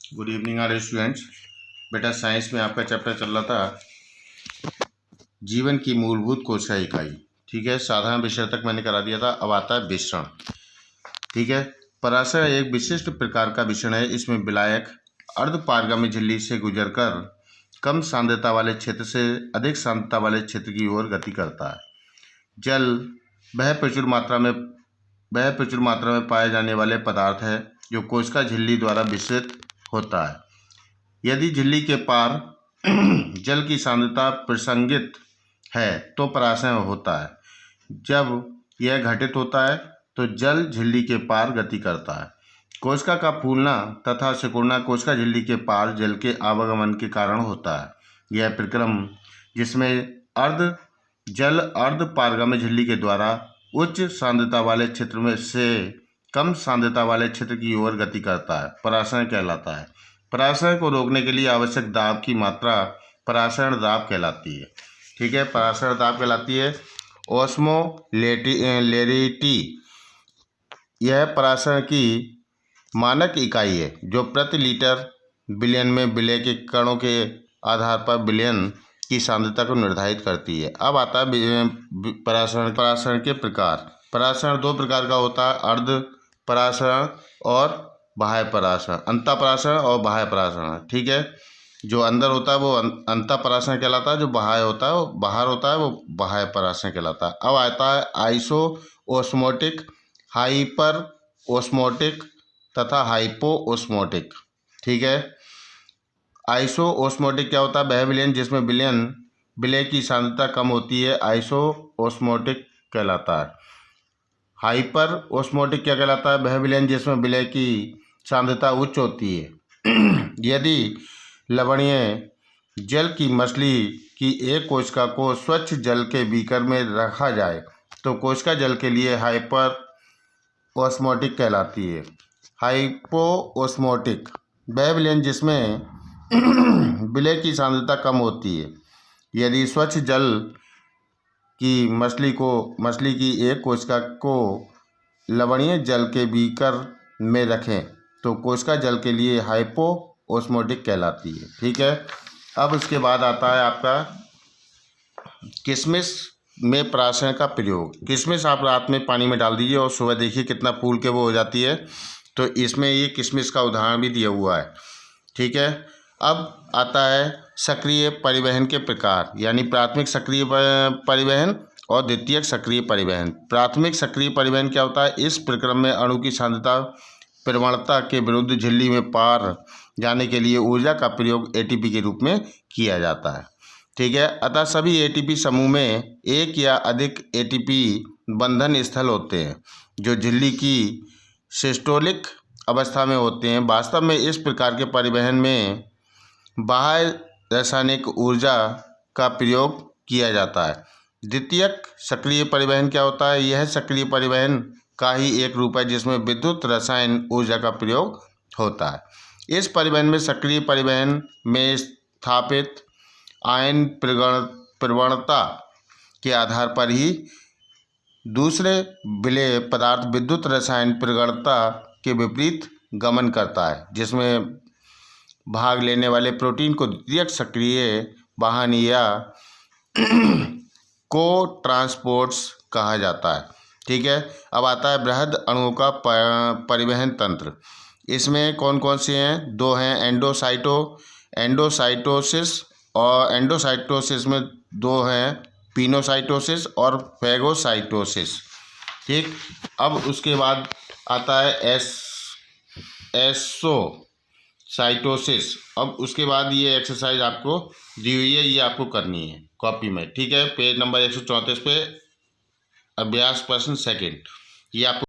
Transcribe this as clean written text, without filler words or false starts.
Good evening our students. बेटा science में आपका चैप्टर चल रहा था जीवन की मूलभूत कोशिका इकाई। ठीक है, साधारण विषय तक मैंने करा दिया था। अब आता है विषण। ठीक है, पराशर एक विशिष्ट प्रकार का विषण है। इसमें विलायक अर्धपारगामी झिल्ली से गुजरकर कम सांद्रता वाले क्षेत्र से अधिक सांद्रता वाले क्षेत्र की ओर गति करता है। जल वह प्रचुर मात्रा में पाए जाने वाले पदार्थ है जो कोशिका झिल्ली द्वारा विसरित होता है। यदि झिल्ली के पार जल की सांद्रता प्रसंगित है तो पराशर होता है। जब यह घटित होता है तो जल झिल्ली के पार गति करता है। कोशिका का फूलना तथा सिकुड़ना कोशिका झिल्ली के पार जल के आवागमन के कारण होता है। यह प्रक्रम जिसमें अर्ध पारगामी झिल्ली के द्वारा उच्च सांद्रता वाले क्षेत्र में से कम सांद्रता वाले क्षेत्र की ओर गति करता है, पराशरण कहलाता है। पराशरण को रोकने के लिए आवश्यक दाब की मात्रा पराशरण दाब कहलाती है। ठीक है, पराशरण दाब कहलाती है। ओस्मोलेरिटी यह पराशरण की मानक इकाई है जो प्रति लीटर बिलियन में विलय के कणों के आधार पर विलयन की सांद्रता को निर्धारित करती है। अब आता है पराशरण के प्रकार। पराशरण दो प्रकार का होता है, अर्ध पराशरण और बाह्य पराशरण, अंतःपराशरण और बाह्य पराशरण। ठीक है, जो अंदर होता है वो अंतःपराशरण कहलाता है, जो बाह्य होता है वो बाहर होता है वो बाह्य पराशरण कहलाता है। अब आता है आइसो ओस्मोटिक, हाइपर ओस्मोटिक तथा हाइपो ओस्मोटिक। ठीक है, आइसो ओस्मोटिक क्या होता है? वह विलयन जिसमें विलय की सांद्रता कम होती है आइसो ओस्मोटिक कहलाता है। हाइपर ओस्मोटिक क्या कहलाता है? वह विलयन जिसमें विलय की सांद्रता उच्च होती है। यदि लवणीय जल की मछली की एक कोशिका को स्वच्छ जल के बीकर में रखा जाए तो कोशिका जल के लिए हाइपर ओस्मोटिक कहलाती है। हाइपो ओस्मोटिक वह विलयन जिसमें विलय की सांद्रता कम होती है। यदि स्वच्छ जल की मछली की एक कोशिका को लवणीय जल के बीकर में रखें तो कोशिका जल के लिए हाइपो ओस्मोटिक कहलाती है। ठीक है, अब उसके बाद आता है आपका किशमिश में पराशरण का प्रयोग। किशमिश आप रात में पानी में डाल दीजिए और सुबह देखिए कितना फूल के वो हो जाती है। तो इसमें ये किशमिश का उदाहरण भी दिया हुआ है। ठीक है, अब आता है सक्रिय परिवहन के प्रकार, यानी प्राथमिक सक्रिय परिवहन और द्वितीयक सक्रिय परिवहन। प्राथमिक सक्रिय परिवहन क्या होता है? इस प्रक्रम में अणु की सांद्रता प्रवणता के विरुद्ध झिल्ली में पार जाने के लिए ऊर्जा का प्रयोग एटीपी के रूप में किया जाता है। ठीक है, अतः सभी एटीपी समूह में एक या अधिक एटीपी बंधन स्थल होते हैं जो झिल्ली की सिस्टोलिक अवस्था में होते हैं। वास्तव में इस प्रकार के परिवहन में बाह्य रासायनिक ऊर्जा का प्रयोग किया जाता है। द्वितीयक सक्रिय परिवहन क्या होता है? यह सक्रिय परिवहन का ही एक रूप है जिसमें विद्युत रसायन ऊर्जा का प्रयोग होता है। इस परिवहन में सक्रिय परिवहन में स्थापित आयन प्रवणता के आधार पर ही दूसरे विलेय पदार्थ विद्युत रसायन प्रवणता के विपरीत गमन करता है, जिसमें भाग लेने वाले प्रोटीन को द्वितीयक सक्रिय वाहन या को ट्रांसपोर्ट्स कहा जाता है। ठीक है, अब आता है बृहद अणुओं का परिवहन तंत्र। इसमें कौन कौन से हैं? दो हैं, एंडोसाइटोसिस और एंडोसाइटोसिस में दो हैं, पिनोसाइटोसिस और फैगोसाइटोसिस। ठीक, अब उसके बाद आता है एसोसाइटोसिस। अब उसके बाद ये एक्सरसाइज आपको दी हुई है, ये आपको करनी है कॉपी में। ठीक है, पेज नंबर 134 पे अभ्यास प्रश्न सेकंड, ये आपको